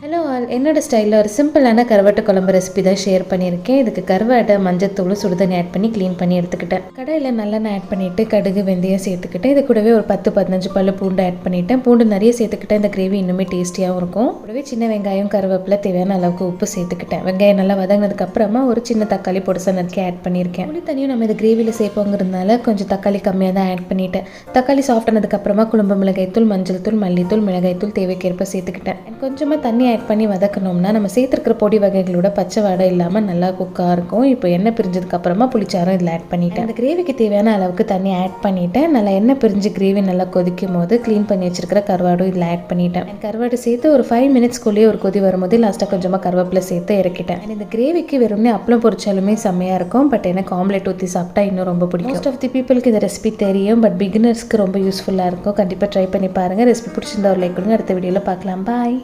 Hello all, என்னோட ஸ்டைலில் ஒரு சிம்பிளான கருவாட்டு குழம்பு ரெசிபி தான் ஷேர் பண்ணியிருக்கேன். இதுக்கு கருவாட்டை மஞ்சத்தூள் சுடுதண்ணி ஆட் பண்ணி க்ளீன் பண்ணி எடுத்துக்கிட்டேன். கடையில் நல்லெண்ணெய் ஆட் பண்ணிவிட்டு கடுகு வெந்தயம் சேர்த்துக்கிட்டேன். இது கூடவே ஒரு 10-15 பல்லு பூண்டு ஆட் பண்ணிவிட்டேன். பூண்டு நிறைய சேர்த்துக்கிட்டேன், இந்த கிரேவி இன்னுமே டேஸ்டியாகவும் இருக்கும். கூடவே சின்ன வெங்காயம் கருவேப்பிலை தேவையான அளவுக்கு உப்பு சேர்த்துக்கிட்டேன். வெங்காயம் நல்லா வதங்கினதுக்கப்புறமா ஒரு சின்ன தக்காளி பொடிசா நறுக்கி ஆட் பண்ணியிருக்கேன். புளி தண்ணியும் நம்ம இது கிரேவியில் சேர்ப்போங்கிறதுனால கொஞ்சம் தக்காளி கம்மியாக தான் ஆட் பண்ணிவிட்டேன். தக்காளி சாஃப்ட் ஆனதுக்கப்புறமா குழம்பு மிளகாய்த்தூள், மஞ்சள் தூள், மல்லித்தூள், மிளகாய்த்தூள் தேவைக்கேற்ப சேர்த்துக்கிட்டேன். கொஞ்சமாக தண்ணி ஆட் பண்ணி வதக்கணும்னா நம்ம சேர்த்துருக்கிற பொடி வகைகளோட பச்சை வாடை இல்லாமல் நல்லா குக்காக இருக்கும். இப்போ எண்ணெய் பிரிஞ்சதுக்கு அப்புறமா புளிச்சாரம் இதில் ஆட் பண்ணிட்டேன். அந்த கிரேவிக்கு தேவையான அளவுக்கு தண்ணி ஆட் பண்ணிட்டேன். நல்லா எண்ணெய் பிரிஞ்சு கிரேவி நல்லா கொதிக்கும் போது க்ளீன் பண்ணி வச்சிருக்கிற கருவாடும் இதில் ஆட் பண்ணிட்டேன். கருவாடு சேர்த்து ஒரு 5 மினிட்ஸ்க்குள்ளேயே ஒரு கொதி வரும்போது லாஸ்ட்டாக கொஞ்சமாக கருவேப்பிலை சேர்த்து இறக்கிட்டேன். இந்த கிரேவிக்கு வெறும்னே அப்பளம் பொரிச்சாலுமே செம்மையாக இருக்கும். பட் எனக்கு ஆம்லெட் ஊற்றி சாப்பிட்டா இன்னும் ரொம்ப பிடிக்கும். மோஸ்ட் ஆஃப் தி பீப்புளுக்கு இந்த ரெசிபி தெரியும், பட் பிகினர்ஸ்க்கு ரொம்ப யூஸ்ஃபுல்லாக இருக்கும். கண்டிப்பாக ட்ரை பண்ணி பாருங்கள். ரெசிபி பிடிச்சிருந்தா ஒரு லைக் கொடுங்க. அடுத்த வீடியோவில் பார்க்கலாம். பாய்.